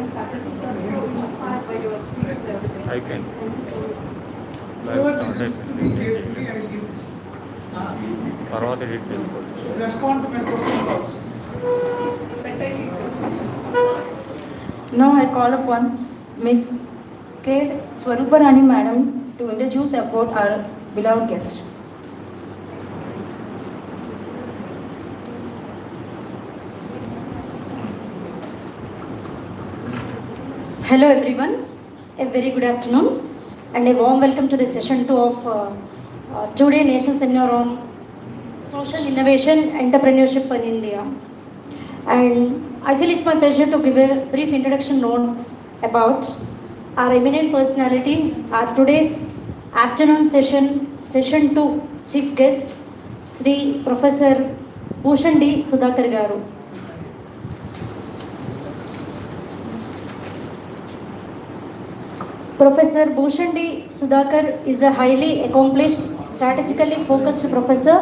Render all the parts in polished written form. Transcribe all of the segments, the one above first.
and faculties are so inspired by your speeches every day. I can. Thank you so much. Whoever listens to me carefully, I will give this. తర్వాత edit చేసుకోవచ్చు. Respond to my questions also. Certainly, sir. Now I call upon Ms. K. Swaruparani Madam to introduce about our beloved guest. Hello everyone, a very good afternoon and a warm welcome to the session 2 of 2-day National Seminar on Social Innovation Entrepreneurship in India. And I feel it's my pleasure to give a brief introduction notes about our eminent personality, our today's afternoon session 2 chief guest, Sri Professor Bhushan D. Sudhakar Garu. Professor Bhushan D. Sudhakar is a highly accomplished, strategically focused professor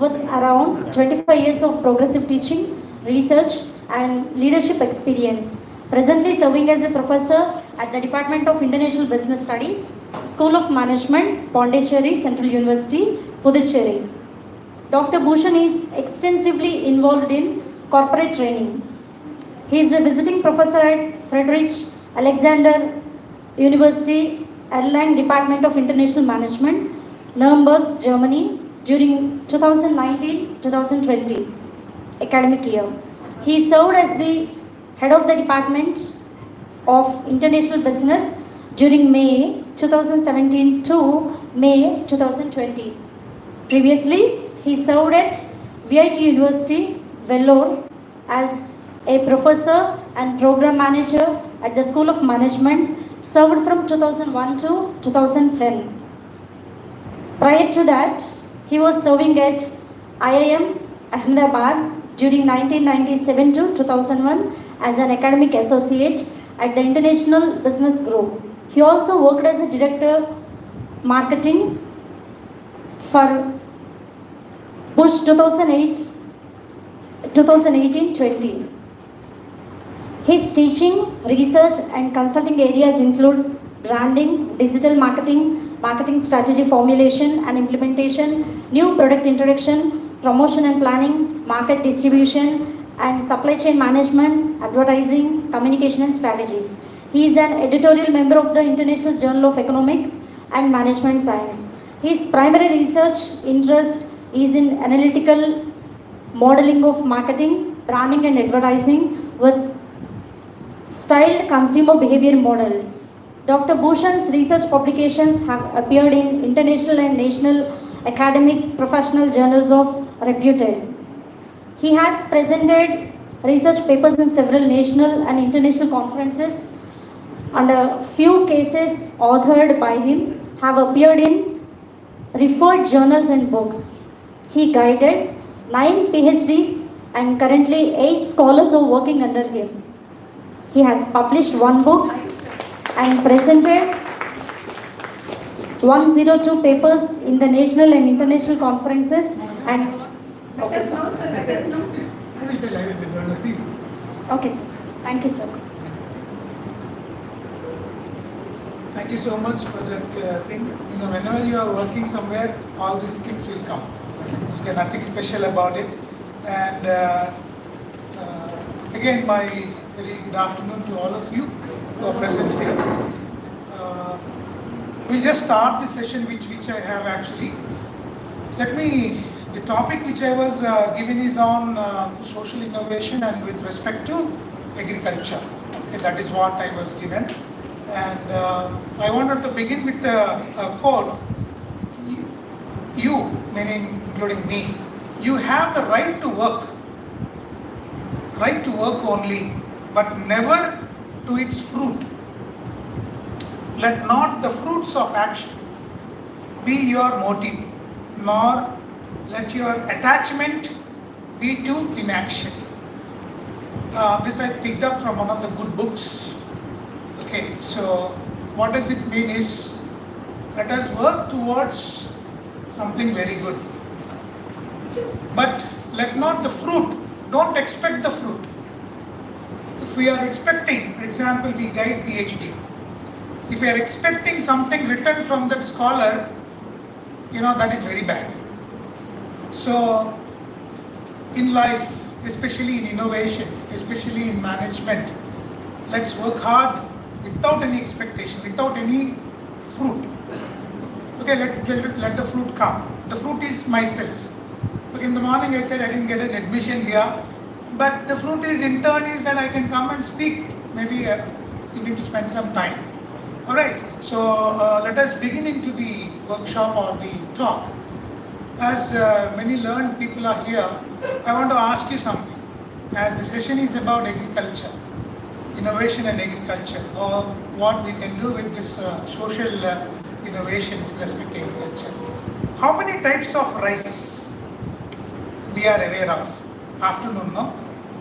with around 25 years of progressive teaching, research and leadership experience. Presently serving as a professor at the Department of International Business Studies, School of Management, Pondicherry Central University, Puducherry. Dr. Bhushan is extensively involved in corporate training. He is a visiting professor at Friedrich Alexander University, Erlangen Department of International Management, Nuremberg, Germany during 2019-2020 academic year. He served as the head of the Department of International Business during May 2017 to May 2020. Previously, he served at VIT University, Vellore as a professor and program manager at the School of Management, served from 2001 to 2010. Prior to that, he was serving at IIM Ahmedabad during 1997 to 2001 as an academic associate at the International Business Group. He also worked as a director marketing for Bush 2018-20. His teaching, research and consulting areas include branding, digital marketing, marketing strategy formulation and implementation, new product introduction, promotion and planning, market distribution and supply chain management, advertising, communication and strategies. He is an editorial member of the International Journal of Economics and Management Science. His primary research interest is in analytical modeling of marketing, branding and advertising with styled consumer behavior models. Dr. Bhushan's research publications have appeared in international and national academic professional journals of reputed. He has presented research papers in several national and international conferences, and a few cases authored by him have appeared in referred journals and books. He guided 9 PhDs and currently 8 scholars are working under him. He has published 1 book and presented 102 papers in the national and international conferences and Let us know, sir. Let us know, sir. I will tell. okay sir. Thank you sir. Thank you so much for that thing. You know, whenever you are working somewhere, all these things will come. Okay, nothing special about it. And again, my very good afternoon to all of you who are present here. We'll just start the session which I have actually. The topic which I was given is on social innovation and with respect to agriculture. Okay, that is what I was given. And I wanted to begin with a quote. You, meaning including me, you have the right to work only, but never to its fruit. Let not the fruits of action be your motive, nor let your attachment be to inaction. This I picked up from one of the good books. Okay, so what does it mean is, let us work towards something very good. But let not the fruit, don't expect the fruit. The If we are expecting, for example, we guide PhD. If we are expecting something written from that scholar, that is very bad. So, in life, especially in innovation, especially in management, let's work hard without any expectation, without any fruit. Okay, let the fruit come. The fruit is myself. Okay, in the morning I said I didn't get an admission here, but the fruit is in turn is that I can come and speak. Maybe you need to spend some time. Alright, so let us begin into the workshop or the talk. As many learned people are here, I want to ask you something. As the session is about agriculture, innovation and agriculture, or what we can do with this social innovation with respect to agriculture. How many types of rice we are aware of? Afternoon, no?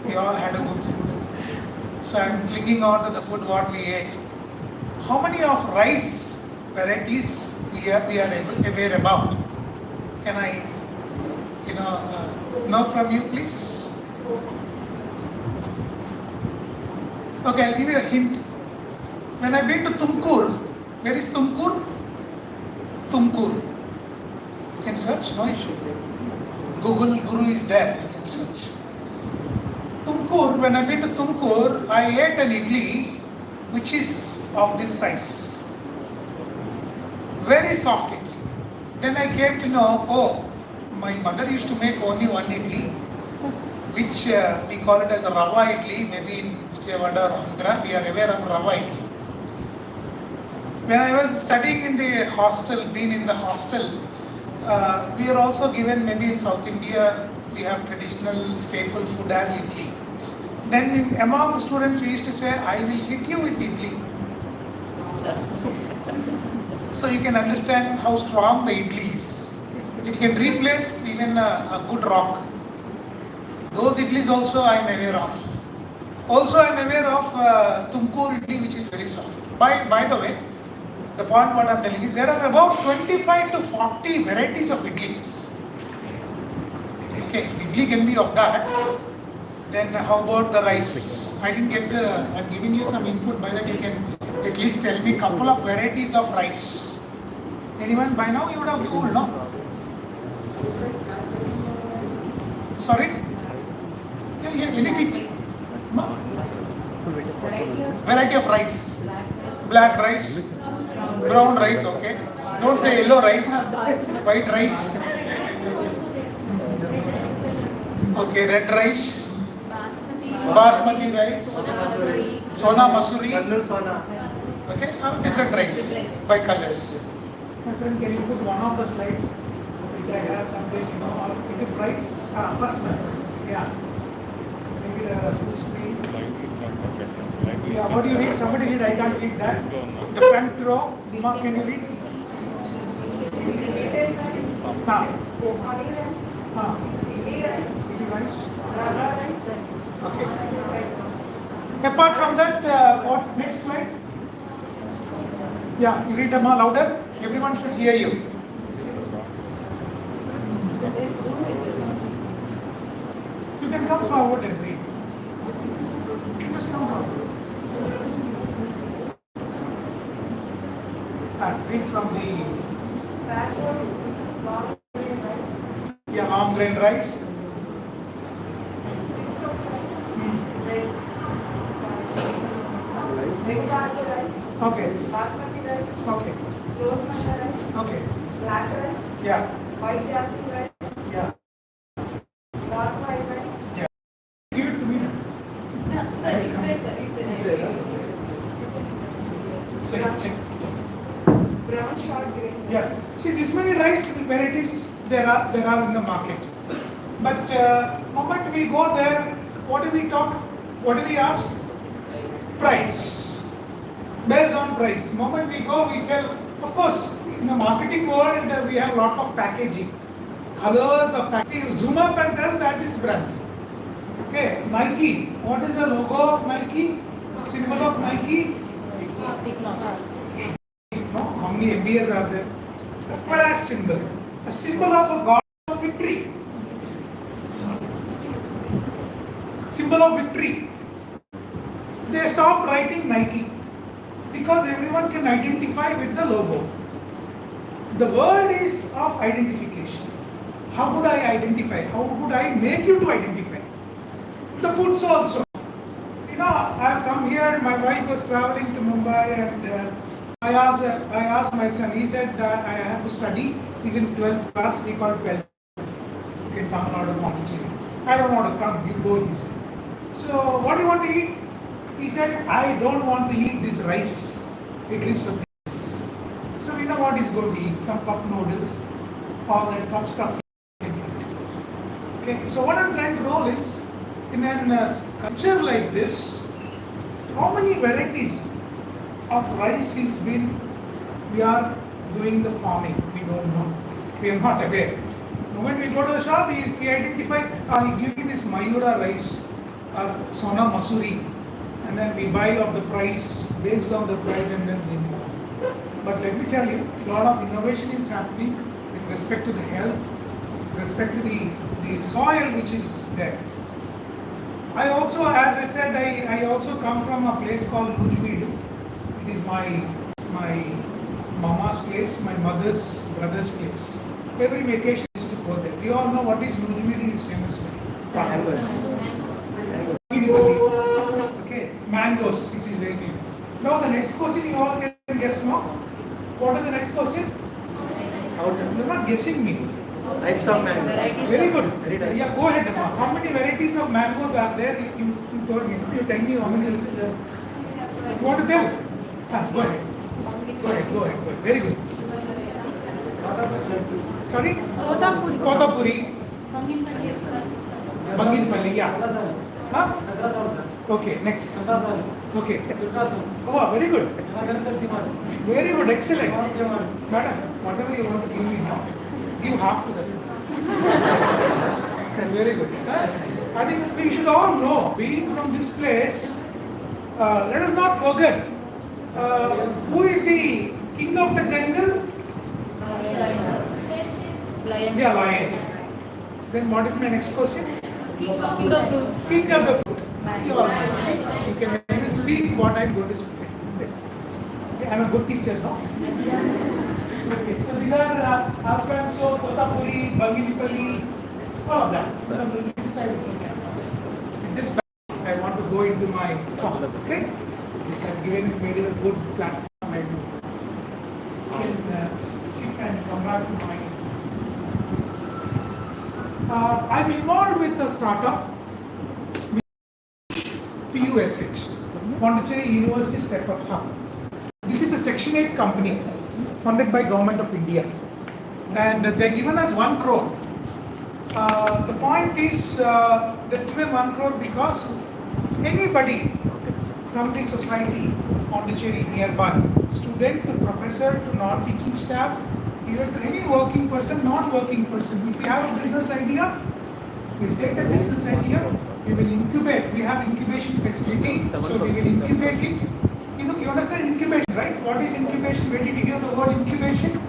We all had a good food. So I am clinging on to the food what we ate. How many of rice varieties we are aware about? Can I, know from you, please? Okay, I'll give you a hint. When I've been to Tumkur, where is Tumkur? Tumkur. You can search, no issue. Google Guru is there, you can search. Tumkur, when I've been to Tumkur, I ate an idli which is of this size. Very soft idli. Then I came to know, my mother used to make only one idli, which we call it as a rava idli, maybe in Vijayawada or Andhra, we are aware of rava idli. When I was studying in the hostel, being in the hostel, we are also given, maybe in South India, we have traditional staple food as idli. Then among the students, we used to say, I will hit you with idli. So you can understand how strong the idli is. It can replace even a good rock. Those idlis also I am aware of. Also I am aware of Tumkur idli, which is very soft. By the way, the point what I am telling is there are about 25 to 40 varieties of idlis. Okay, if idli can be of that, then how about the rice? I didn't get I'm giving you some input by that you can at least tell me couple of varieties of rice. Anyone? By now you would have Googled, no? Sorry? Any teach? No? Variety of rice. Black rice, brown rice, okay. Don't say yellow rice, white rice. Okay, red rice. Basmati rice. Sona Masuri. Okay, different rice by colors. My friend, can you put one of the slide which I have something, is it rice? First one. Yeah. Maybe full screen. Yeah, what do you read? Somebody read, I can't read that. The front row, Mark, can you read? Okay. Apart from that, what next slide? Yeah, you read them all louder. Everyone should hear you. You can come forward and read. Just come forward. Read from the long grain rice. Okay. Basmati rice. Okay. Rosemary rice. Okay. Black rice. Yeah. White jasmine rice. Yeah. Dark white rice. Yeah. Give it to me. No, sir, explain, sir. Check. Brown short grain. Yeah. See, this many rice varieties there are in the market. But moment we go there, what do we talk? What do we ask? Price. Based on price. Moment we go, we tell. Of course, in the marketing world, we have a lot of packaging, colors of packaging. Zoom up and tell that is branding. Okay, Nike. What is the logo of Nike? The symbol of Nike? No, how many MBAs are there? A splash symbol. A symbol of a god of victory. Symbol of victory. They stopped writing Nike because everyone can identify with the logo. The word is of identification. How would I identify? How would I make you to identify? The foods also. You know, I have come here, my wife was traveling to Mumbai, and I asked my son, he said that I have to study. He's in 12th class, we call 12th in Tamil Nadu, Pondicherry. I don't want to come, you go, he said. So, what do you want to eat? He said, I don't want to eat this rice, it is for this. So, we know what he's going to eat, some cup noodles or that cup stuff. Okay, so what I'm trying to roll is, in a culture like this, how many varieties of rice is been, we are doing the farming, we don't know, we are not aware. The moment we go to the shop, we identify, he give me this Mayura rice, or Sona Masuri, and then we buy of the price, based on the price, and then we move. But let me tell you, a lot of innovation is happening with respect to the health, with respect to the soil which is there. I also, as I said, I also come from a place called Nujveedu. It is my mama's place, my mother's brother's place. Every vacation is to go there. We all know what is Nujveedu is famous for. Okay, mangoes, which is very famous. Now the next question you all can guess now. What is the next question? You're not guessing me. Types of mango. Very good. Yeah, go ahead. How many varieties of mangoes are there? You told me. You tell me how many varieties are. You want to tell? Go ahead. Go ahead. Very good. Sorry? Totapuri. Banginpalli, yeah. Huh? Okay, next. Okay. Oh, very good. Very good, excellent. Madam, whatever you want to give me now, give half to that. That's very good. I think we should all know, being from this place, let us not forget, who is the king of the jungle? Lion. Yeah, lion. Then what is my next question? King of fruits. King of the fruit. You all know. You can even speak what I'm going to speak. Okay, I'm a good teacher, no? Okay, so these are Alfonso, Totapuri, Banginipalli, all of that. This side of the campus. In this back, I want to go into my talk. Okay? This I've given made it a good platform. I can skip and come back to my. I'm involved with a startup, PUSH, Pondicherry University Startup Hub. This is a Section 8 company funded by Government of India, and they've given us 1 crore. The point is, they've given 1 crore because anybody from the society, Pondicherry nearby, student to professor to non-teaching staff, even to any working person, non-working person, if you have a business idea, we'll take the business idea, we will incubate. We have incubation facility, so we will incubate it. You understand incubation, right? What is incubation? Where did you hear the word incubation?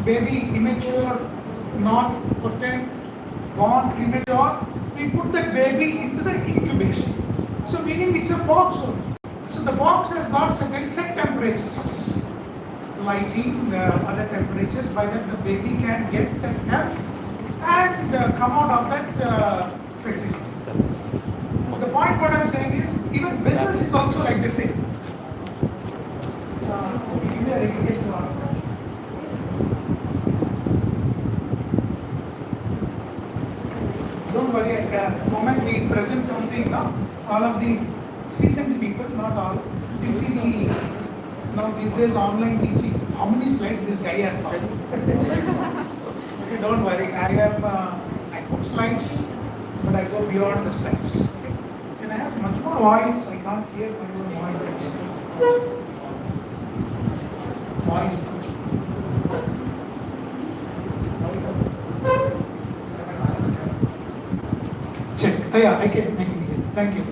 Baby, immature, not potent, born premature. We put that baby into the incubation. So meaning it's a box only. So the box has got certain set temperatures, lighting, other temperatures, by that the baby can get that help and come out of that facility. The point what I'm saying is, even business is also like the same. Don't worry, at the moment we present something now, all of the seasoned people, not all, you see the, now these days online teaching, how many slides this guy has got. Okay, don't worry, I put slides, but I go beyond the slides. Okay? And I have much more voice, I can't hear my own voice. Voice. Check. Oh, yeah, I can hear. Thank you.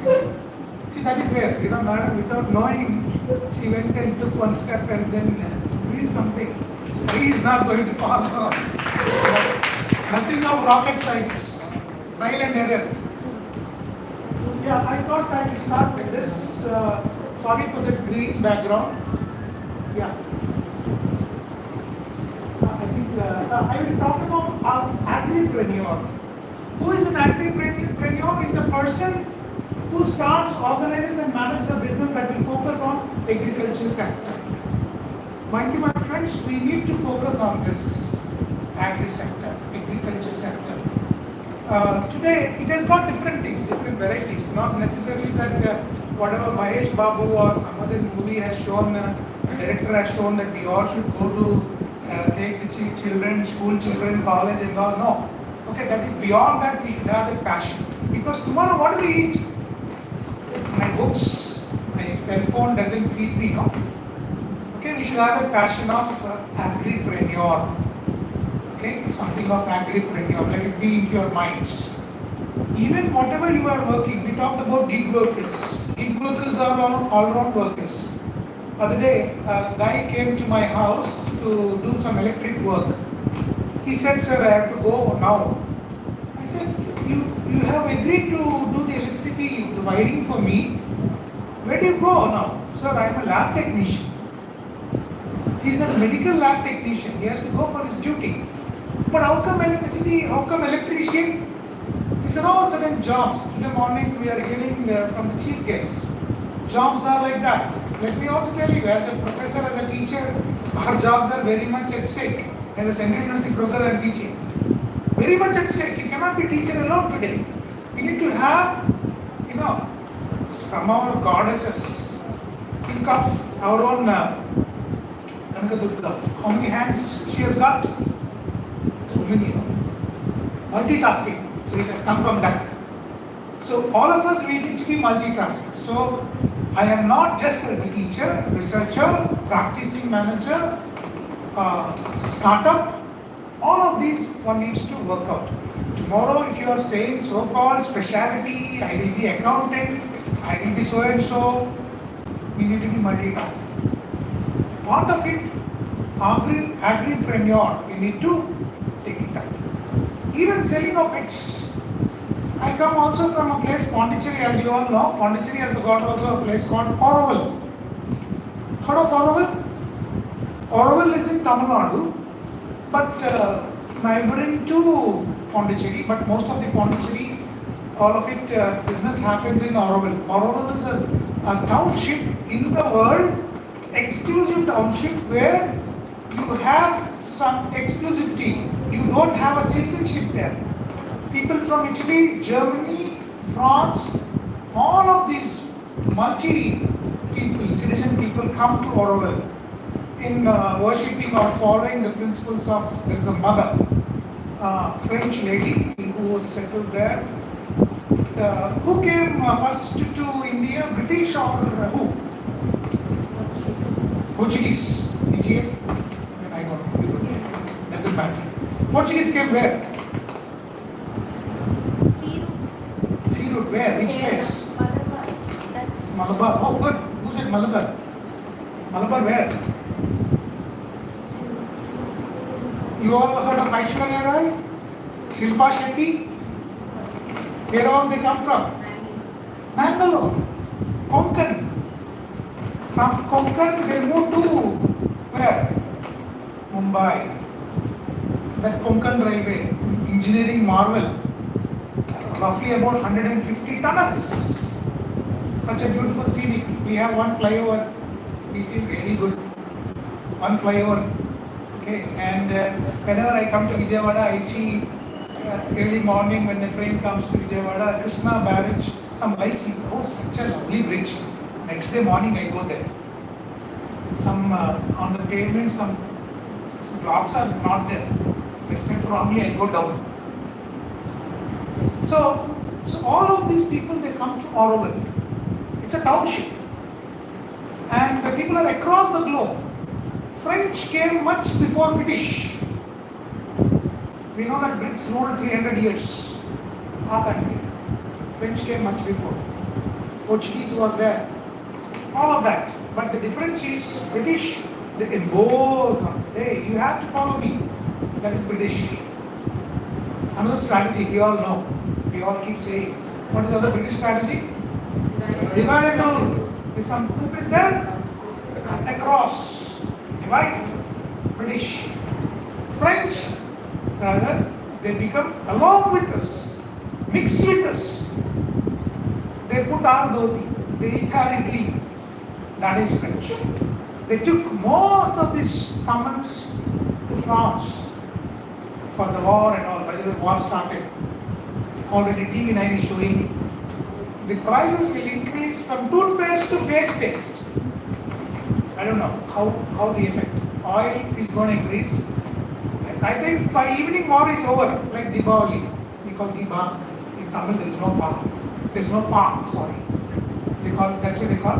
See, that is where, madam, without knowing, she went and took one step and then read something. So he is not going to follow. Nothing of rocket science. Trial and error. Yeah, I thought I would start with this. Sorry for the green background. Yeah. I think I will talk about agripreneur. Who is an agripreneur? Is a person who starts, organizes and manages a business that will focus on agriculture sector. Mind you, my friends, we need to focus on this agri sector, agriculture sector. Today, it has got different things, different varieties. Not necessarily that whatever Mahesh Babu or some other movie has shown, the director has shown that we all should go to take the children, school children, college and all. No. Okay, that is beyond that. We should have that passion. Because tomorrow, what do we eat? My books, my cell phone doesn't feed me, no? Okay, we should have a passion of agripreneur. Okay, something of agripreneur, let it be in your minds. Even whatever you are working, we talked about gig workers. Gig workers are all-round workers. Other day, a guy came to my house to do some electric work. He said, sir, I have to go now. I said, you have agreed to do the electricity, the wiring for me. Where do you go now? Sir, I am a lab technician. He's a medical lab technician. He has to go for his duty. But how come electricity, how come electrician? These are all certain jobs. Today morning we are hearing from the chief guest. Jobs are like that. Let me also tell you, as a professor, as a teacher, our jobs are very much at stake. As a Central University professor and teaching. Very much at stake. You cannot be teacher alone today. We need to have, from our goddesses, think of our own Kanakadurga. How many hands she has got? So many. Multitasking. So it has come from that. So all of us, we need to be multitasking. So I am not just as a teacher, researcher, practicing manager, startup. All of these one needs to work out. Tomorrow, if you are saying so-called specialty, I will be accountant, I will be so and so, we need to be multitasking. Part of it, agripreneur, we need to take it up. Even selling of eggs. I come also from a place, Pondicherry, as you all know. Pondicherry has got also a place called Oraval. Heard of Oraval? Oraval is in Tamil Nadu, but neighboring to Pondicherry, but most of the Pondicherry, all of it, business happens in Oraval. Oraval is a township in the world, exclusive township where you have some exclusivity. You don't have a citizenship there. People from Italy, Germany, France, all of these multi-people, citizen people come to Oraval in worshipping or following the principles of, there is a mother, French lady who was settled there. Who came first to India, British or who? Portuguese. Which year? I don't know. Doesn't matter. Portuguese came where? Sea route where? Which place? Malabar. Oh, good. Who said Malabar? Malabar where? You all heard of Aishwarya Rai? Shilpa Shetty? Where all they come from? Bangalore. Konkan. From Konkan they moved to where? Mumbai. That Konkan railway, engineering marvel. Roughly about 150 tunnels. Such a beautiful scenic. We have one flyover. We feel very good. One flyover. Okay, and whenever I come to Vijayawada, I see early morning when the train comes to Vijayawada, Krishna barrage, some lights. Oh, such a lovely bridge. Next day morning I go there. Some on the pavement, some blocks are not there. Western wrongly I go down. So all of these people, they come to Oraval. It's a township. And the people are across the globe. French came much before British. We know that Brits ruled 300 years. Our country. French came much before. Portuguese were there. All of that. But the difference is British, they impose on, hey, you have to follow me. That is British. Another strategy, we all know. We all keep saying, What is the other British strategy? Divide and rule. If some group is there, across. Divide. British. French, rather, they become along with us, mix with us. They put our dhoti, they eat our idli. That is French. They took most of these commons to France for the war and all. By the way, war started. Already TV9 is showing the prices will increase from toothpaste to face paste. I don't know how the effect. Oil is going to increase. I think by evening war is over, like Diwali. We call Diba. In Tamil there is no Pa. There is no Pa, sorry. That's what they call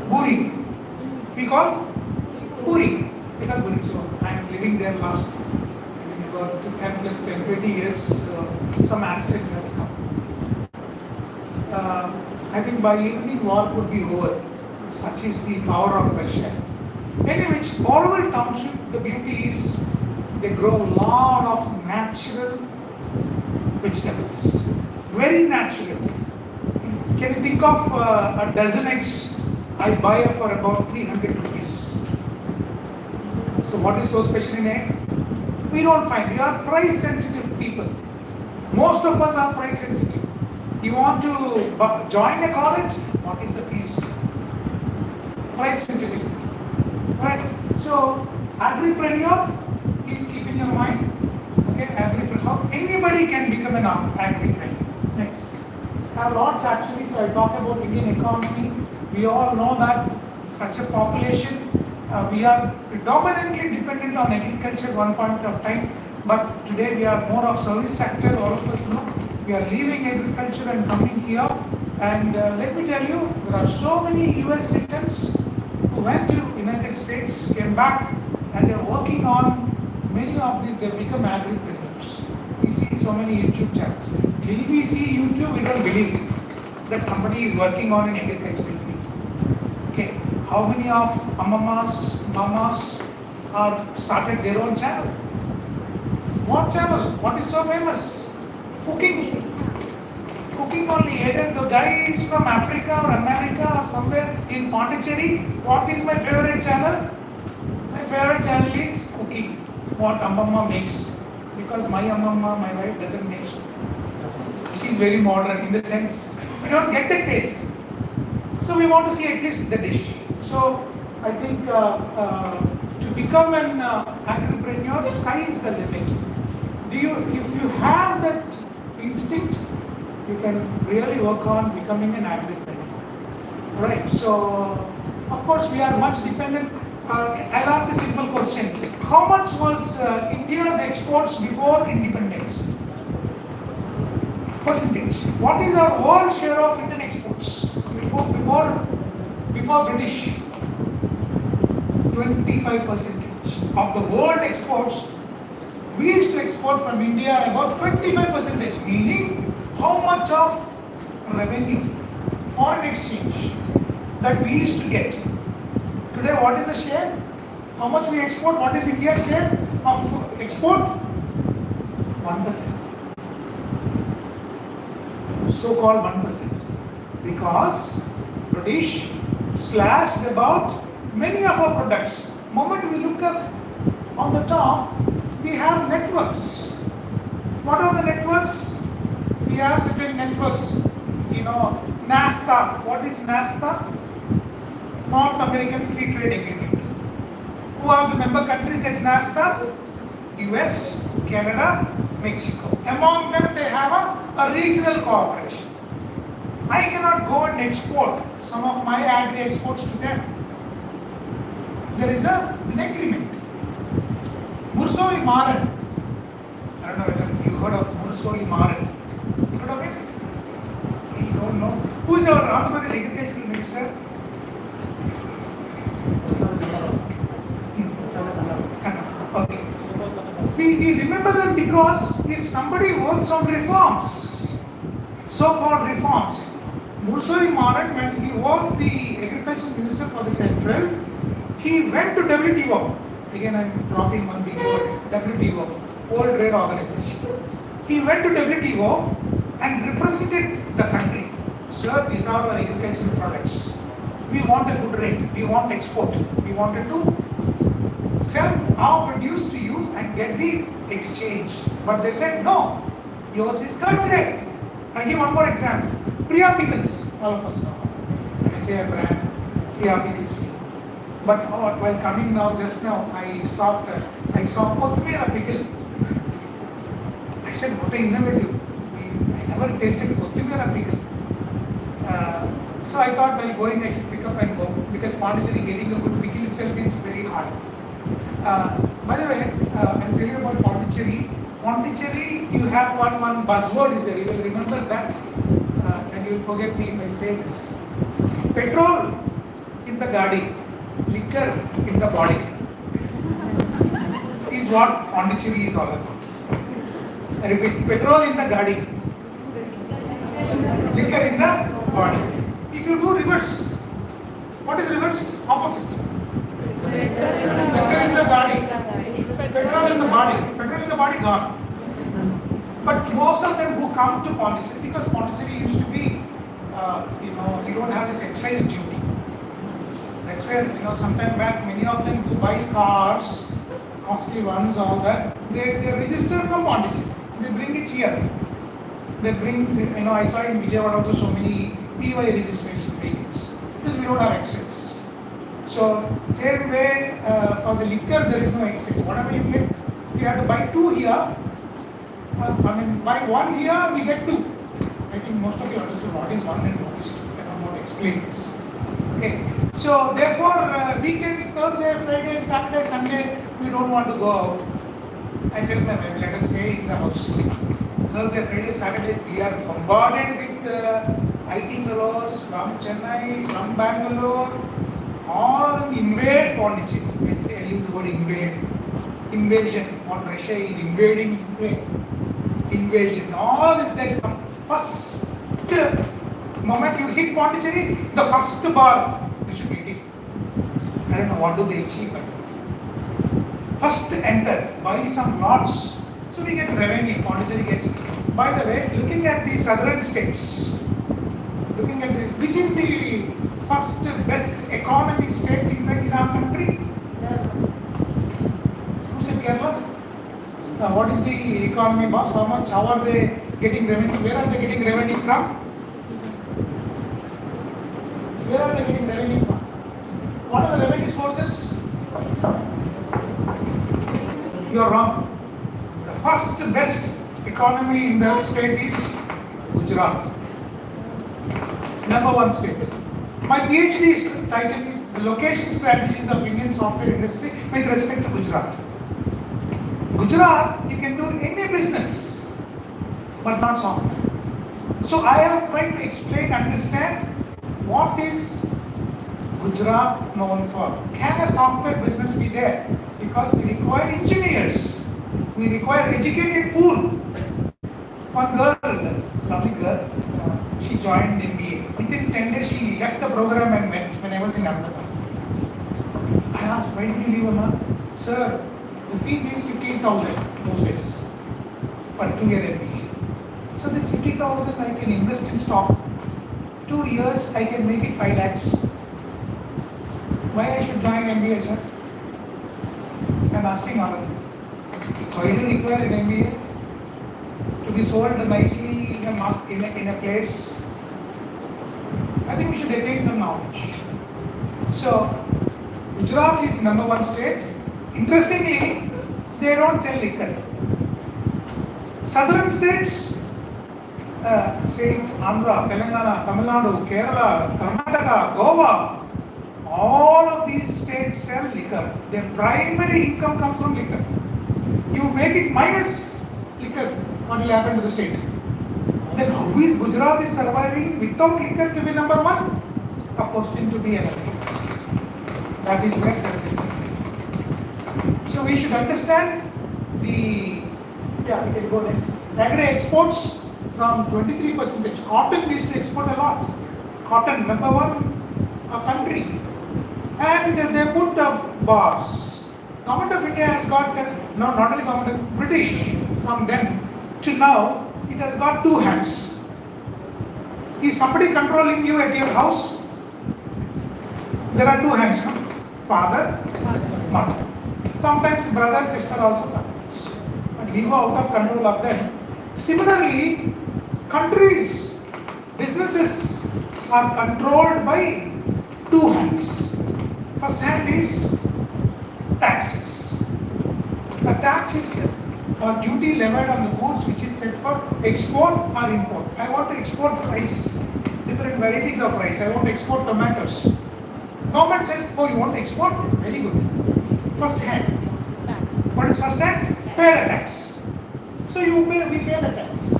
Buri. We call Puri. They call Buri. So I am living there last about 10 plus 10, 20 years. Some accent has come. I think by evening war could be over. Such is the power of Russia. Anyway, Orwell Township, the beauty is they grow a lot of natural vegetables. Very natural. Can you think of a dozen eggs I buy for about 300 rupees? So what is so special in egg? We don't find. We are price sensitive people. Most of us are price sensitive. You want to join a college? What is the fees? Price sensitive. Right? So, agripreneur, please keep in your mind. Okay, agripreneur. Anybody can become an agripreneur. Next. I have lots actually, so I talk about Indian economy. We all know that such a population, we are predominantly dependent on agriculture at one point of time, but today we are more of service sector, all of us know. We are leaving agriculture and coming here, and let me tell you, there are so many US citizens who went to United States, came back, and they are working on many of these, they become agripreneurs. We see so many YouTube channels. Till we see YouTube, we don't believe that somebody is working on an agricultural field. Okay, how many of ammamas, mamas are started their own channel? What channel? What is so famous? Cooking. Cooking only. Either the guy is from Africa or America or somewhere in Pondicherry. What is my favorite channel? My favorite channel is cooking. What Ammamma makes. Because my Ammamma, my wife doesn't make so. She is very modern in the sense we don't get the taste. So we want to see at least the dish. So I think to become an entrepreneur, sky is the limit. If you have that instinct, you can really work on becoming an entrepreneur. Right. So of course we are much dependent. I'll ask a simple question. How much was India's exports before independence? Percentage. What is our world share of Indian exports before British? 25% of the world exports. We used to export from India about 25%, meaning how much of revenue, foreign exchange that we used to get. Today, what is the share? How much we export? What is India's share of export? 1%. So-called 1%. Because British slashed about many of our products. Moment we look up on the top, we have networks. What are the networks? We have certain networks. NAFTA. What is NAFTA? North American Free Trade Agreement. Who are the member countries at NAFTA? US, Canada, Mexico. Among them they have a regional cooperation. I cannot go and export some of my agri exports to them. There is an agreement. Mursoi Maran. I don't know whether you heard of Mursoi Maran. Heard of it? You don't know. Who is our Andhra Pradesh Agricultural Minister? Okay. We remember them because if somebody works on reforms, so-called reforms, Mursoi Maran, when he was the agriculture minister for the central, he went to WTO. Again, I am dropping one big word, WTO, World Trade Organization. He went to WTO and represented the country. Sir, these are our agricultural products. We want a good rate. We want export. We wanted to sell our produce to you and get the exchange. But they said no. Yours is third grade. I'll give one more example. Priya Pickles, all of us know. When I say a brand, Priya Pickles. But while coming now, just now, I stopped. I saw Kothmira pickle. I said, what an innovative. I never tasted Kothmira pickle. So I thought while going, I should pick up and go because Pondicherry getting a good pickle itself is very hard. By the way, I'll tell you about Pondicherry. Pondicherry, you have one buzzword is there. You will remember that, and you will forget me if I say this. Petrol in the gadi, liquor in the body is what Pondicherry is all about. I repeat, petrol in the gadi, liquor in the body. If you do reverse, what is reverse? Opposite. Liquor in the body, petrol in the body. Petrol in the body gone. But most of them who come to Pondicherry, because Pondicherry used to be, you don't have this excise duty. That's where, sometime back, many of them who buy cars, costly ones, all that, they register from Pondicherry. They bring it here. They bring, I saw in Vijayawada also so many PY registration vehicles because we don't have access. So, same way for the liquor, there is no access. Whatever you get, you have to buy two here. Buy one here, we get two. I think most of you understood what is one and what is two. I don't want to explain this. Okay. So, therefore, weekends, Thursday, Friday, Saturday, Sunday, we don't want to go out. I tell them, let us stay in the house. Thursday, Friday, Saturday, we are bombarded with IT fellows from Chennai, from Bangalore, all invade Pondicherry. I use the word invade. Invasion. What Russia is invading, invasion. All these guys come. First moment you hit Pondicherry, the first bar you should be eating. I don't know what do they achieve. First enter, buy some lots. So we get revenue, Pondicherry gets. By the way, looking at the southern states, which is the first best economy state in our country? Who's in Kerala? What is the economy, boss? How are they getting revenue? Where are they getting revenue from? Where are they getting revenue from? What are the revenue sources? You are wrong. The first best economy in the state is Gujarat. Number one state. My PhD title is The Location Strategies of Indian Software Industry with respect to Gujarat. Gujarat, you can do any business, but not software. So I am trying to explain, understand what is Gujarat known for. Can a software business be there? Because we require engineers. We require educated pool. One girl, lovely girl, she joined MBA. Within 10 days she left the program and went when I was in Ahmedabad. I asked, why did you leave, Amma? Sir, the fees is 15,000 those days for 2-year MBA. So this 50,000 I can invest in stock. 2 years I can make it 5 lakhs. Why I should join MBA, sir? I am asking all of you. Why do you require an MBA? To be sold nicely in a place. I think we should attain some knowledge. So, Gujarat is number one state. Interestingly, they don't sell liquor. Southern states, say Andhra, Telangana, Tamil Nadu, Kerala, Karnataka, Goa, all of these states sell liquor. Their primary income comes from liquor. You make it minus liquor, what will happen to the state? Then how is Gujarat is surviving without liquor to be number one? A question to be analyzed. That is where the business is. So we should understand we can go next. Agri exports from 23%. Cotton we used to export a lot. Cotton, number one country. And they put bars. Government of India has got, not only government, British from then to now, it has got two hands. Is somebody controlling you at your house? There are two hands, no? Father, mother. Sometimes brother, sister also comes. But we go out of control of them. Similarly, countries, businesses are controlled by two hands. First hand is taxes. The tax is or duty levied on the goods which is set for export or import. I want to export rice, different varieties of rice. I want to export tomatoes. Government says, oh, you want to export? Very good. First hand. What is first hand? Pay the tax. So we pay the tax.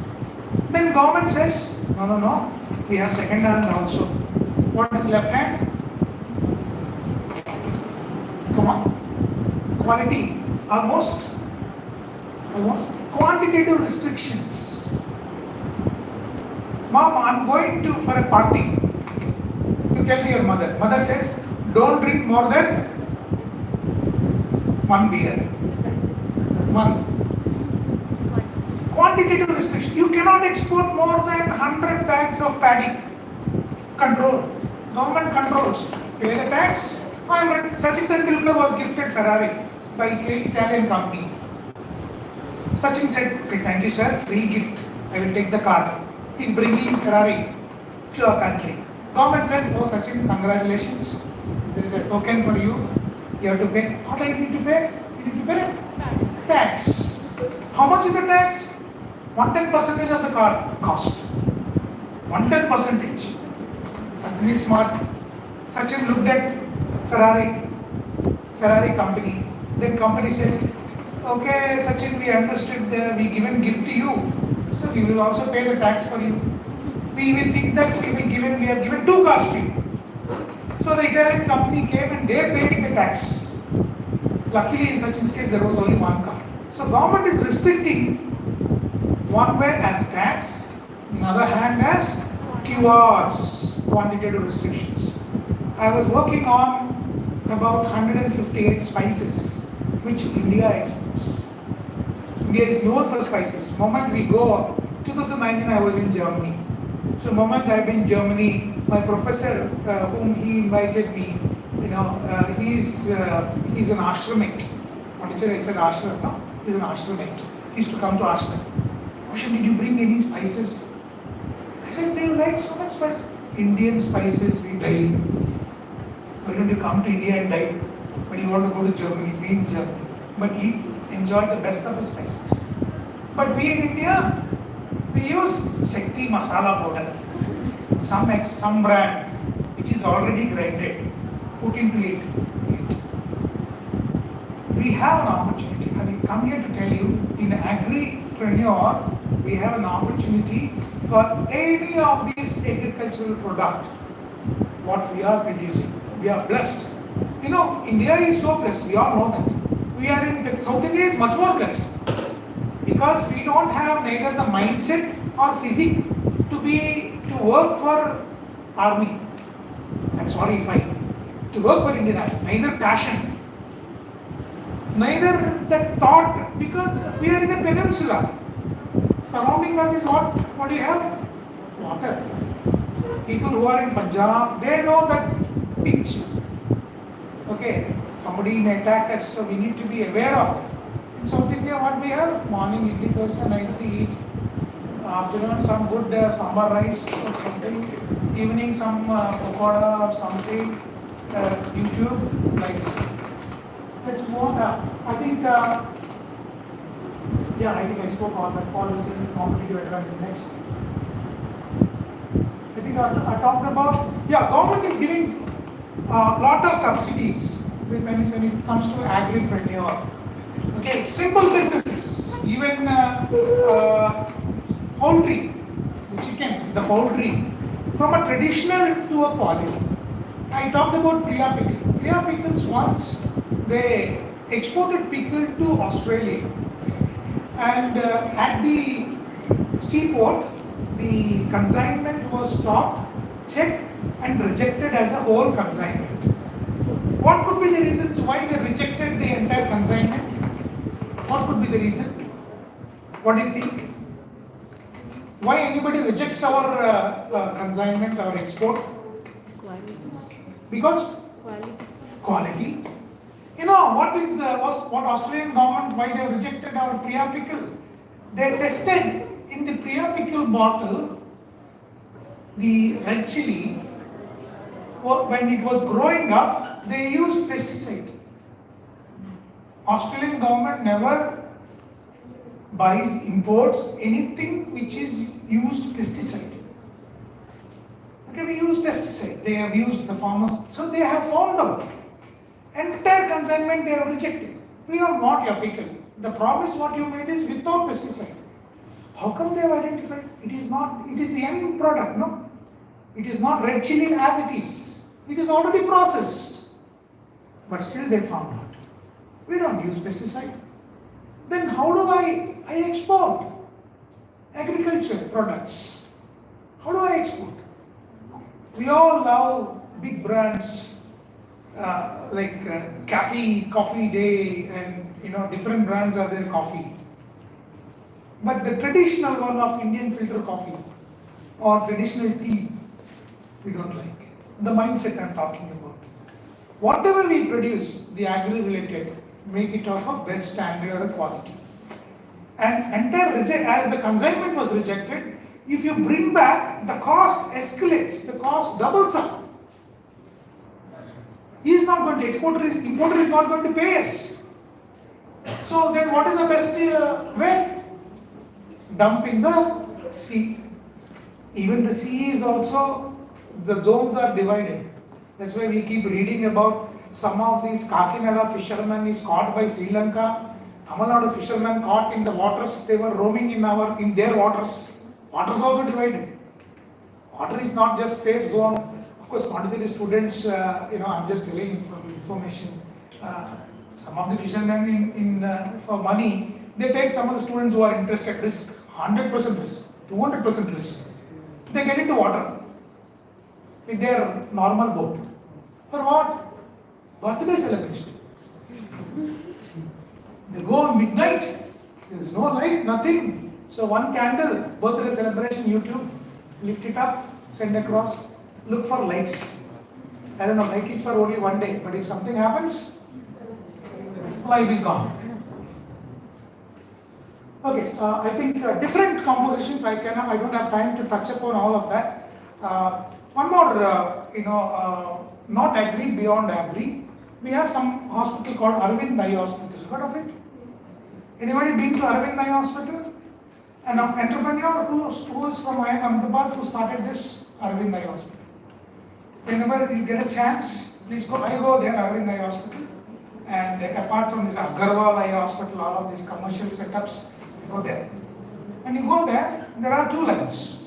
Then government says, no, we have second hand also. What is left hand? Come on. Quality. Almost. Quantitative restrictions. Mom, I'm going for a party. You tell me your mother. Mother says, don't drink more than one beer. One. Quantitative restriction. You cannot export more than 100 bags of paddy. Control. Government controls. Pay the tax. Sachin Tendulkar was gifted Ferrari by Italian company. Sachin said, okay, thank you sir, free gift. I will take the car. He's bringing Ferrari to our country. Government said, oh Sachin, congratulations. There is a token for you. You have to pay. What do you need to pay? You need to pay tax. How much is the tax? 110% of the car cost. 110%. Sachin is smart. Sachin looked at Ferrari company. Then company said, okay, Sachin, we understood we given gift to you, so we will also pay the tax for you. We will think that we have given two cars to you. So the Italian company came and they paid the tax. Luckily, in Sachin's case, there was only one car. So government is restricting one way as tax, another hand as QRs, quantitative restrictions. I was working on about 158 spices which India exports. India is known for spices. Moment we go, 2019 I was in Germany. So moment I've been in Germany, my professor whom he invited me, he's an ashramite. What did I say ashram? No? He's an ashramite. He used to come to ashram. Oshan, did you bring any spices? I said, do you like so much spice? Indian spices, we die. Why don't you come to India and die? When you want to go to Germany, be in Germany. But eat, enjoy the best of the spices. But we in India, we use Shakti masala powder. Some brand which is already grinded, put into it. We have an opportunity. I will come here to tell you, in agripreneur, we have an opportunity for any of these agricultural product, what we are producing. We are blessed. India is so blessed. We all know that. We are in South India is much more blessed because we don't have neither the mindset or physique to work for army. I'm sorry if to work for Indian Army. Neither passion, neither that thought, because we are in a peninsula. Surrounding us is what? What do you have? Water. People who are in Punjab, they know that pinch. Okay, somebody may attack us, so we need to be aware of it. In South India, what we have? Morning idli dosa, nicely eat. Afternoon, some good sambar rice or something. Evening, some pakoda or something. YouTube, like this. Let's move on. I think I spoke on that policy, competitive advantage next. I think I talked about, government is giving a lot of subsidies when it comes to agripreneur. Okay, simple businesses, even poultry, the chicken, the poultry, from a traditional to a quality. I talked about Priya pickle. Priya pickles once, they exported pickle to Australia. And at the seaport, the consignment was stopped, checked and rejected as a whole consignment. What could be the reasons why they rejected the entire consignment? What could be the reason? What do you think? Why anybody rejects our consignment, our export? Quality. Because Quality. quality. You know what Australian government, why they rejected our Priya pickle? They tested in the Priya pickle bottle the red chili. When it was growing up, they used pesticide. Australian government never buys, imports anything which is used pesticide. Okay, we use pesticide. They have used the farmers, so they have found out. Entire consignment they have rejected. We don't want your pickle. The promise what you made is without pesticide. How come they have identified? It is not. It is the end product, no. It is not red chili as it is. It is already processed. But still they found out. We don't use pesticide. Then how do I export agriculture products? How do I export? We all love big brands like Coffee Day, and different brands are there coffee. But the traditional one of Indian filter coffee or traditional tea, we don't like. The mindset I'm talking about. Whatever we produce, the agri-related, make it of a best standard or quality. And entire as the consignment was rejected, if you bring back, the cost escalates, the cost doubles up. He is not going to, importer is not going to pay us. So then what is the best way? Dump in the sea. Even the sea is also, the zones are divided. That's why we keep reading about some of these Kakinada fishermen is caught by Sri Lanka. Tamil Nadu fishermen caught in the waters, they were roaming in their waters. Waters also divided. Water is not just safe zone. Of course, Pondicherry students, I'm just telling information. Some of the fishermen for money, they take some of the students who are interested risk, 100% risk, 200% risk. They get into water with their normal boat. For what? Birthday celebration. They go midnight, there is no light, nothing. So one candle, birthday celebration, YouTube, lift it up, send across, look for likes. I don't know, like is for only one day, but if something happens, life is gone. Okay, I think different compositions, I don't have time to touch upon all of that. One more, not agri, beyond agri. We have some hospital called Arvind Eye Hospital. Heard of it? Anybody been to Arvind Eye Hospital? An entrepreneur who is from Ahmedabad who started this Arvind Eye Hospital. Whenever you get a chance, please go. I go there, Arvind Eye Hospital. And apart from this Agarwal Eye Hospital, all of these commercial setups, you go there. When you go there, there are two lines.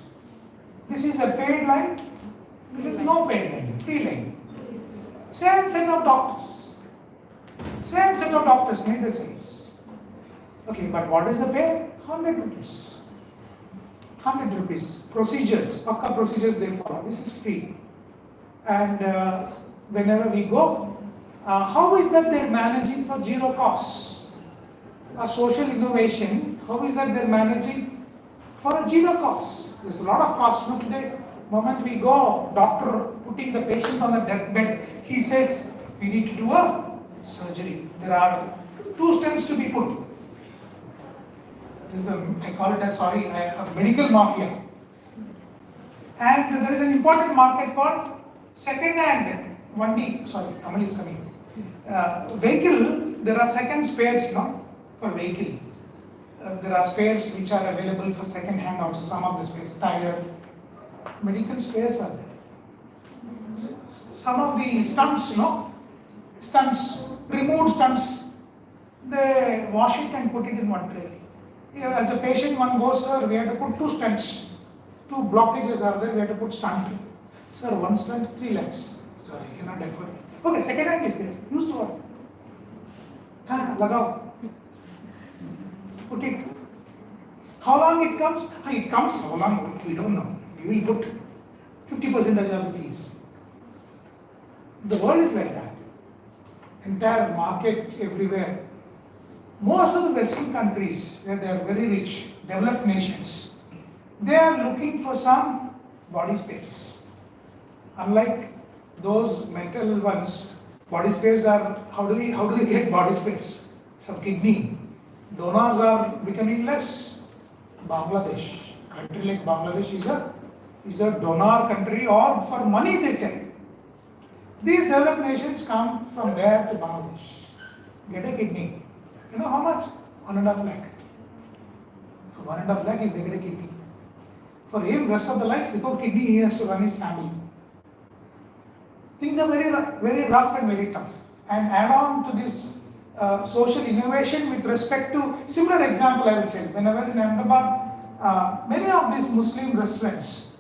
This is a paid line. This is no paid line, free line. Same set of doctors. Same set of doctors made the sales. Okay, but what is the pay? 100 rupees. 100 rupees. Procedures, Pakka procedures they follow. This is free. And whenever we go, how is that they're managing for zero cost? A social innovation, how is that they're managing for a zero cost? There's a lot of cost. No, today, moment we go, doctor putting the patient on the bed, he says, we need to do a surgery. There are 2 stents to be put. This is I call it a medical mafia. And there is an important market called second-hand Kamal is coming. Vehicle, there are second spares, no? For vehicle. There are spares which are available for second-hand also, some of the spares, tire. Medical spares are there. Some of the stunts, removed stunts, they wash it and put it in one tray. As a patient, one goes, sir, we have to put 2 stents. 2 blockages are there, we have to put stunt. Sir, 1 stunt, 3 lakhs. Sir, I cannot afford it. Okay, second hand is there, used to work. Lagao. Put it. How long it comes? It comes, how long? We don't know. We will put 50% of the fees. The world is like that. Entire market everywhere. Most of the Western countries, where they are very rich, developed nations, They are looking for some body spares. Unlike those metal ones, body spares are, how do we get body spares? Some kidney. Donors are becoming less. Bangladesh, country like Bangladesh is a donor country, or for money they send. These developed nations come from there to Bangladesh, get a kidney. You know how much? 1.5 lakh. For 1.5 lakh, if they get a kidney. For him, rest of the life, without kidney, he has to run his family. Things are very rough and very tough. And add on to this social innovation with respect to, similar example I will tell. When I was in Ahmedabad, many of these Muslim restaurants,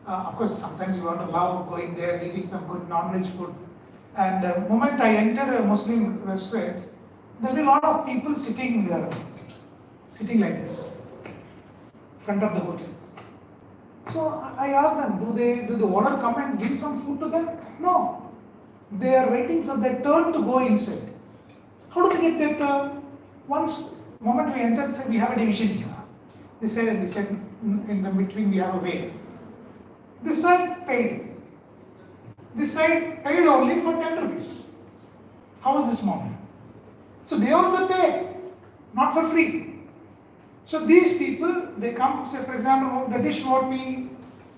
of course, sometimes you want to love going there, eating some good non-veg food. And the moment I enter a Muslim restaurant, there will be a lot of people sitting like this, front of the hotel. So I asked them, do the owner come and give some food to them? No. They are waiting for their turn to go inside. How do they get their turn? Moment we enter, say we have a division here. They said in the between we have a way. This side paid. This side paid only for 10 rupees. How is this moment? So they also pay, not for free. So these people, they come, say for example, the dish what we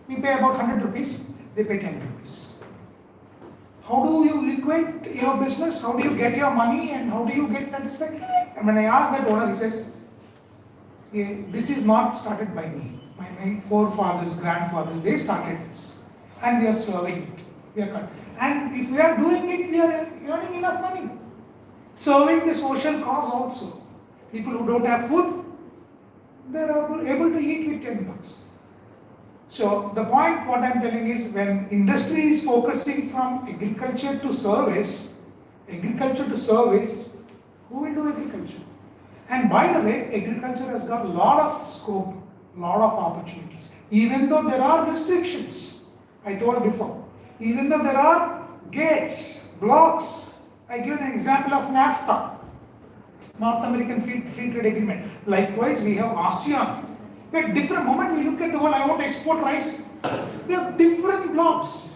pay about 100 rupees, they pay 10 rupees. How do you equate your business? How do you get your money and how do you get satisfaction? And when I asked that owner, he says, this is not started by me. My forefathers, grandfathers, they started this. And we are serving it. And if we are doing it, we are earning enough money. Serving the social cause also. People who don't have food, they are able to eat with 10 bucks. So the point what I am telling is, when industry is focusing from agriculture to service, who will do agriculture? And by the way, agriculture has got a lot of scope, lot of opportunities. Even though there are restrictions, I told before, even though there are gates, blocks, I give an example of NAFTA, North American Free Trade Agreement. Likewise, we have ASEAN. At different moment we look at the world, I want to export rice. We have different blocks,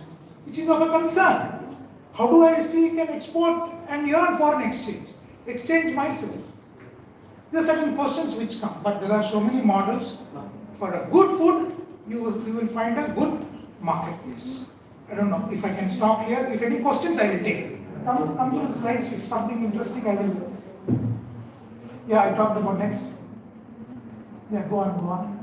which is of a concern. How do I still can export and earn foreign exchange? Exchange myself. There are certain questions which come, but there are so many models. For a good food, you will find a good marketplace. I don't know if I can stop here. If any questions, I will take. Come to the slides. If something interesting, I will. Yeah, I talked about next. Yeah, go on.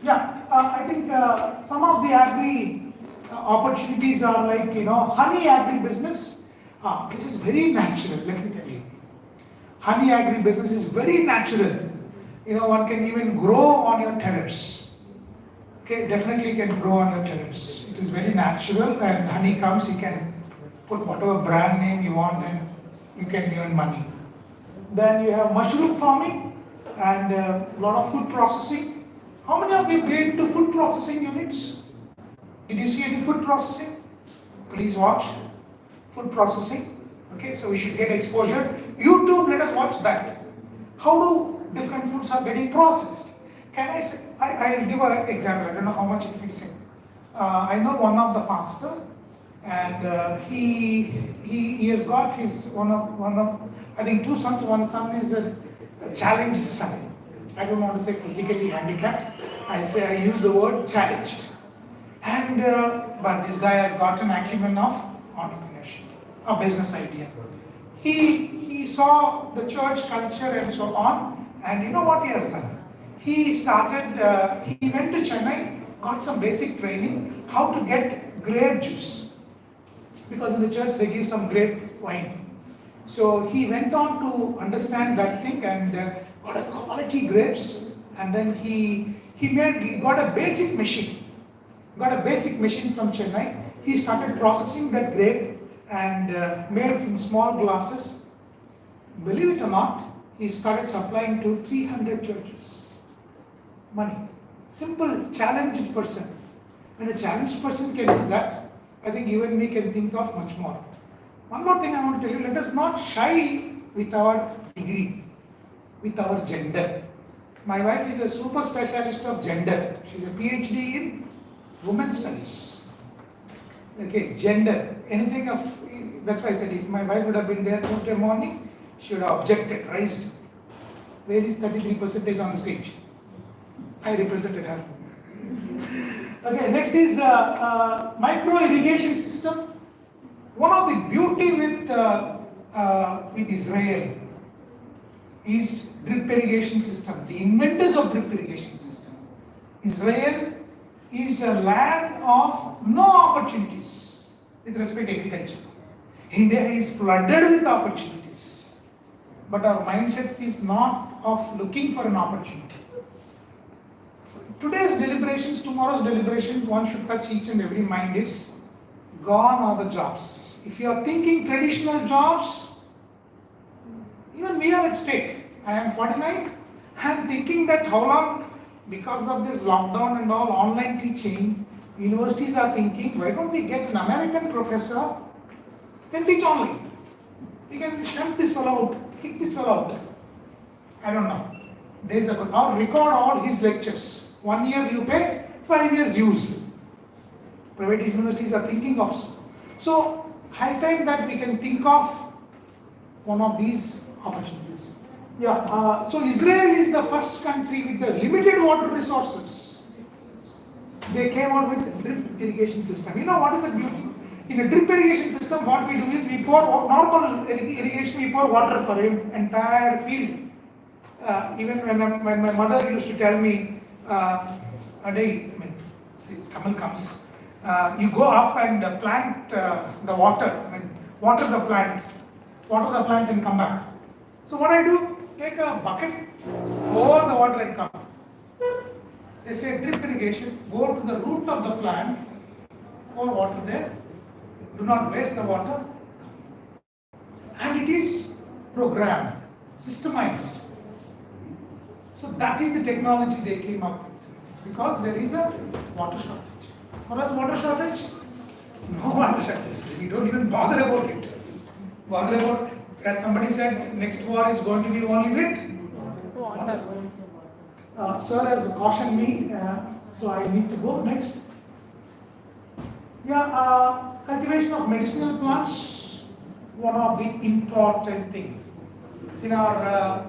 Yeah, I think some of the agri opportunities are like, honey agri business. This is very natural, let me tell you. Honey agri business is very natural. One can even grow on your terrace. Okay, definitely can grow on your terrace. It is very natural, and honey comes, you can put whatever brand name you want and you can earn money. Then you have mushroom farming and a lot of food processing. How many of you been to food processing units? Did you see any food processing? Please watch. Food processing. Okay, so we should get exposure. YouTube, let us watch that. How do different foods are getting processed? Can I say, I will give an example. I don't know how much it fits in. I know one of the pastor, and he has got his one of I think 2 sons. One son is a challenged son. I don't want to say physically handicapped. I'll say I use the word challenged. And but this guy has got an acumen of entrepreneurship, a business idea. He saw the church culture and so on, and you know what he has done? He went to Chennai, got some basic training, how to get grape juice. Because in the church they give some grape wine. So he went on to understand that thing and got a quality grapes, and then he got a basic machine. Got a basic machine from Chennai. He started processing that grape and made it in small glasses. Believe it or not, he started supplying to 300 churches. Money. Simple, challenged person. When a challenged person can do that, I think you and me can think of much more. One more thing I want to tell you, let us not shy with our degree with our gender. My wife is a super specialist of gender. She's a PhD in women's studies. Okay, gender, anything of, that's why I said if my wife would have been there Tuesday morning, she would have objected, raised. Where is 33% on the stage? I represented her. Okay, next is micro irrigation system. One of the beauty with Israel is drip irrigation system. The inventors of drip irrigation system. Israel is a land of no opportunities with respect to agriculture. India is flooded with opportunities, but our mindset is not of looking for an opportunity. Today's deliberations, tomorrow's deliberations, one should touch each and every mind is gone are the jobs. If you are thinking traditional jobs, even we are at stake. I am 49. I am thinking that how long, because of this lockdown and all online teaching, universities are thinking, why don't we get an American professor who can teach online? We can shut this fellow out, kick this fellow out. I don't know. Days ago, now record all his lectures. 1 year you pay, 5 years use. Private universities are thinking of so. So, high time that we can think of one of these opportunities. Yeah, so Israel is the first country with the limited water resources. They came out with drip irrigation system. You know what is the beauty? In a drip irrigation system, what we do is we pour normal irrigation, we pour water for an entire field. Even when my mother used to tell me, a day, see, Kamal comes, you go up and plant the water, water the plant and come back. So what I do, take a bucket, pour the water and come. They say drip irrigation, go to the root of the plant, pour water there, do not waste the water, and it is programmed, systemized. So that is the technology they came up with, because there is a water shortage. For us, water shortage? No water shortage. We don't even bother about it. Bother about, as somebody said, next war is going to be only with water. Sir has cautioned me, so I need to go next. Yeah, cultivation of medicinal plants, one of the important thing. In our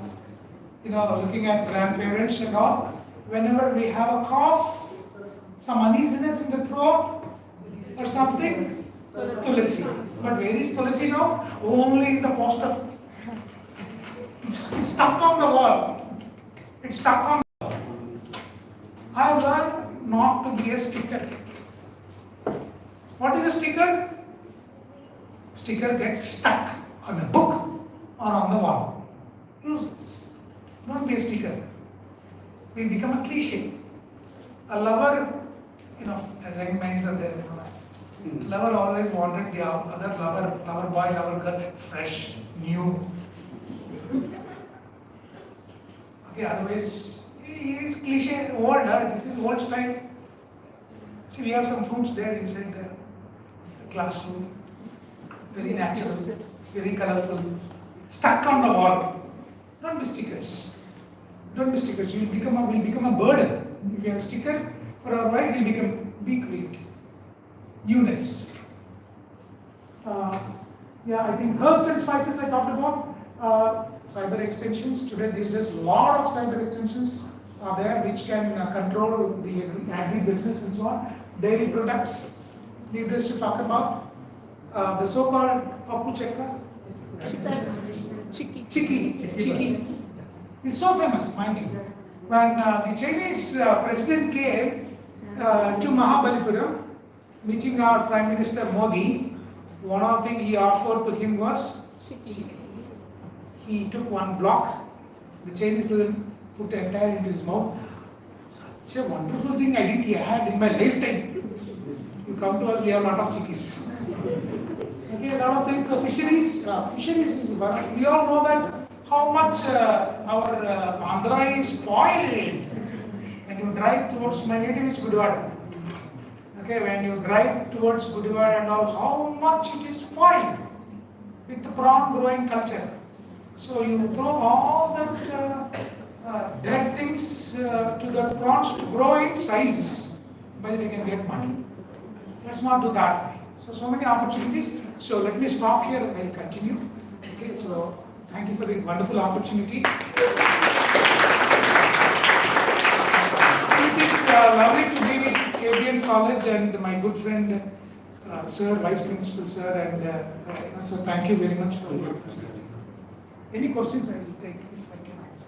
looking at grandparents and all, whenever we have a cough, some uneasiness in the throat or something, tulsi. But where is tulsi now? Only in the poster. It's stuck on the wall. It's stuck on the wall. I have learned not to be a sticker. What is a sticker? Sticker gets stuck on a book or on the wall. Useless. Don't be a sticker. We become a cliche. A lover, as young men are there. Lover always wanted the other lover boy, lover girl, fresh, new. Okay, otherwise, he is cliche, old, this is old style. See, we have some fruits there inside the classroom. Very natural, very colorful. Stuck on the wall. Don't be stickers. Don't be stickers. Will become a burden. If you have a sticker for our wife, will be creative. Newness. I think herbs and spices I talked about. Cyber extensions. Today, these days, a lot of cyber extensions are there which can control the agri-business and so on. Dairy products. Needless to talk about. The so-called papu chekka. Chiki. It's so famous, mind you. When the Chinese president came to Mahabalipuram, meeting our Prime Minister Modi, one of the things he offered to him was chiki. He took one block, the Chinese president put the entire into his mouth. Such a wonderful thing I didn't had in my lifetime. You come to us, we have a lot of chikis. Okay, a lot of things. So fisheries is one. We all know that how much our Andhra is spoiled. When you drive towards, my native is Gudivada. Okay, when you drive towards Gudivada and all, how much it is spoiled with the prawn growing culture. So you throw all that dead things to the prawns to grow in size, but you can get money. Let's not do that way. So many opportunities. So let me stop here and I'll continue. Okay, so thank you for the wonderful opportunity. It is lovely to be with KBN College and my good friend, Sir, Vice Principal, Sir, and so thank you very much for your opportunity. Any questions I will take if I can answer.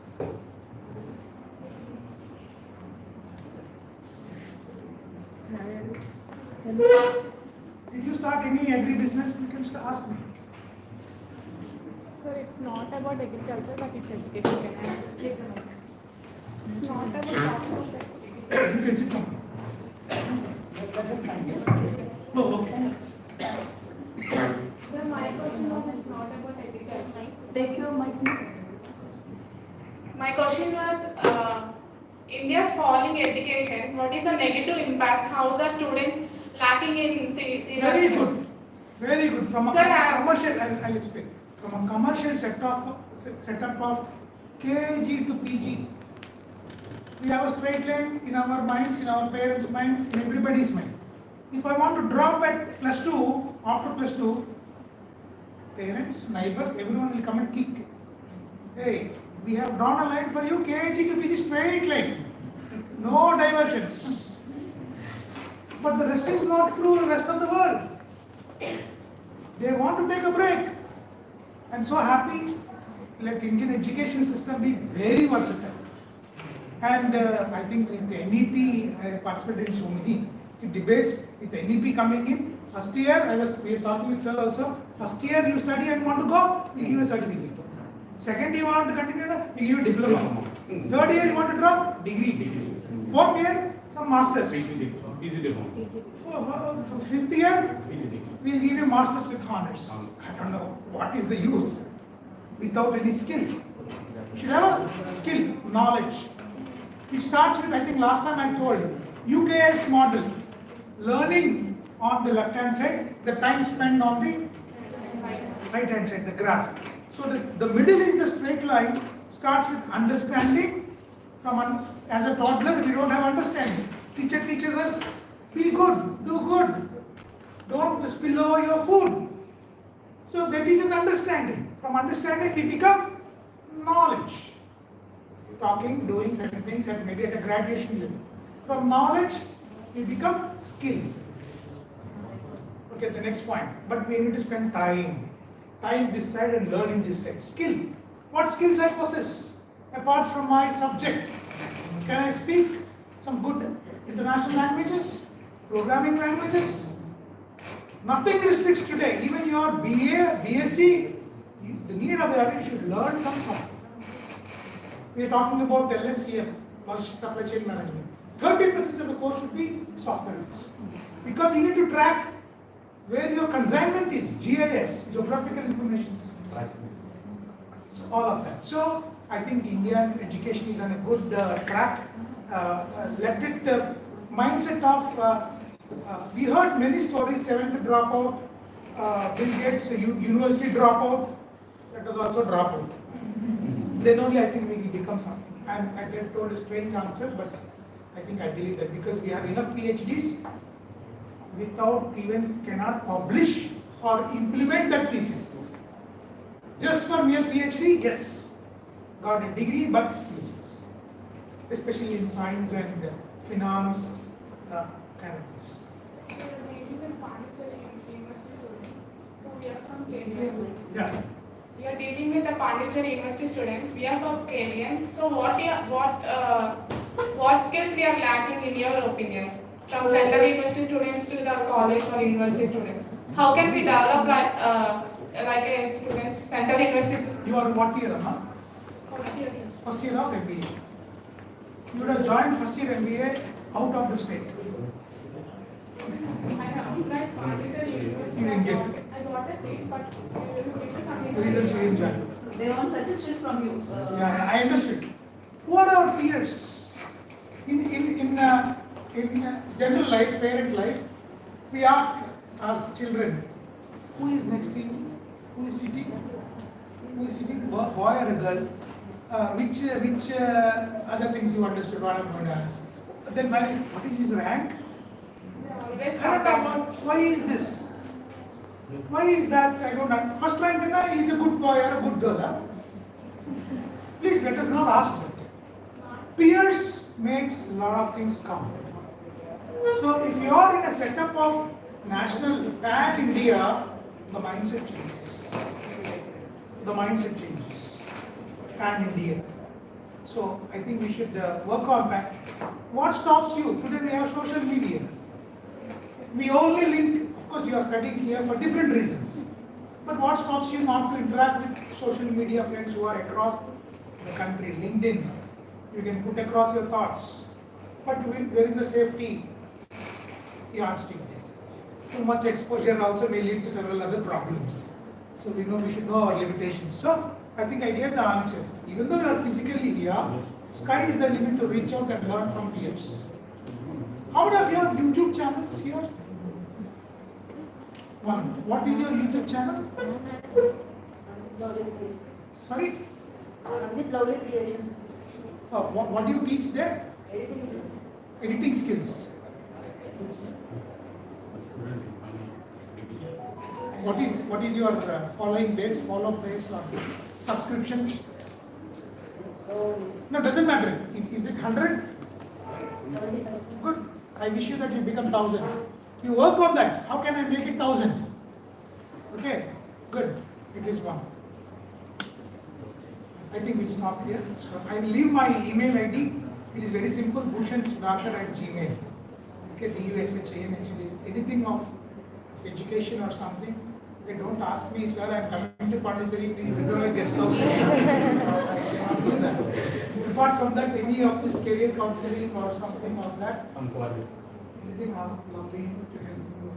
Did you start any agri-business? You can ask me. Sir, it's not about agriculture, but it's education. It's not about agriculture. You can sit down. Oh, okay. Sir, my question was it's not about agriculture. Take your mic. My question was, India's falling education, what is the negative impact? How the students lacking in the Very good. Very good. From a Sir, commercial, I'll explain. From a commercial setup of KG to PG, we have a straight line in our minds, in our parents' mind, in everybody's mind. If I want to drop at +2, after +2, parents, neighbors, everyone will come and kick. Hey, we have drawn a line for you, KG to PG, straight line. No diversions. But the rest is not true in the rest of the world. They want to take a break. I'm so happy. Let Indian education system be very versatile. And I think with the NEP, I participated in so many debates with the NEP coming in. First year, we were talking with Sir also. First year you study and want to go, we give you a certificate. Second year you want to continue, we give you a diploma. Third year you want to drop, degree. Fourth year, some masters. For fifth year, we'll give you masters with honors. I don't know what is the use without any skill. You should have a skill, knowledge. It starts with, I think last time I told, UKS model. Learning on the left hand side, the time spent on the right hand side, the graph. So the middle is the straight line, starts with understanding. As a toddler, we don't have understanding. Teacher teaches us, be good, do good. Don't spill over your food. So that teaches understanding. From understanding, we become knowledge. Talking, doing certain things, and maybe at a graduation level. From knowledge, we become skill. Okay, the next point. But we need to spend time. Time this side and learning this side. Skill. What skills I possess apart from my subject? Can I speak some good international languages? Programming languages? Nothing restricts today. Even your BA, BSc, the need of the hour, you should learn some software. We are talking about LSCM, supply chain management. 30% of the course should be software based. Because you need to track where your consignment is, GIS, Geographical Information System. So all of that. So I think Indian education is on a good track. Let it, mindset of, we heard many stories, 7th dropout, Bill Gates, university dropout, that was also dropout. Then only I think we will become something. I get told a strange answer, but I think I believe that because we have enough PhDs without even cannot publish or implement that thesis. Just for mere PhD, yes, got a degree, but useless. Especially in science and finance, kind of this. So we are from KBN. Yeah. We are dealing with the Pondicherry University students. We are from KBN. So what skills we are lacking in your opinion? From Central University students to the college or university students. How can we develop like a student, Central University? You are what year, huh? First year of MBA. You would have joined first year MBA out of the state. I have applied Pondicherry University. You didn't get. I got a seat, but Reasons we didn't join. They want suggestion from you. Yeah, I understood. Who are our peers? In general life, parent life, we ask our children, who is next to you? Who is sitting? who is sitting, boy or a girl, which other things you understood what I'm going to ask. But then finally, what is his rank? Always I don't know why is this? Why is that? I don't know. First rank, he is a good boy or a good girl. Huh? Please let us not ask that. Peers makes a lot of things count. So if you are in a setup of national pan-India, the mindset changes. The mindset changes. Pan-India. So I think we should work on that. What stops you? Today we have social media. We only link, of course you are studying here for different reasons. But what stops you not to interact with social media friends who are across the country? LinkedIn. You can put across your thoughts. But there is a safety yardstick there. Too much exposure also may lead to several other problems. So we should know our limitations. So I think I gave the answer. Even though you are physically here, sky is the limit to reach out and learn from peers. How many of you have YouTube channels here? One. What is your YouTube channel? Sorry? With lovely creations. What do you teach there? Editing. Editing skills. What is your following base, follow base or subscription? No, doesn't matter. Is it 100? Good. I wish you that you become 1,000. You work on that. How can I make it 1,000? Okay. Good. It is one. I think we'll stop here. So I will leave my email ID. It is very simple. bhushansudhakar@gmail. Okay. DUSHANSUD. Anything of education or something. Okay, don't ask me, sir. I'm coming to Pondicherry. Please reserve a guest house. I cannot do that. Apart from that, any of this career counseling or something of that. Some qualities. Anything lovely you can do.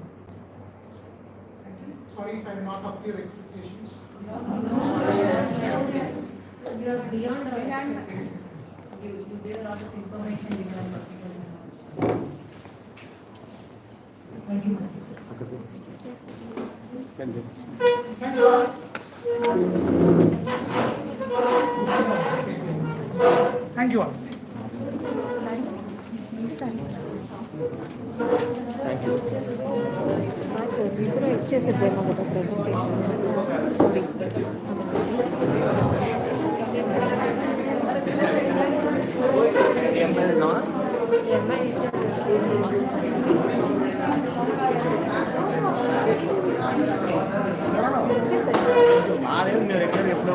Sorry if I'm not up to your expectations. You are beyond our expectations. You gave a lot of information regarding Thank you. Thank you. Thank you. Thank you all. Thank you. ఇద్దరు ఇచ్చేసేద్దేమో కదా presentation sorry మీరు ఎక్కడ ఎప్పుడు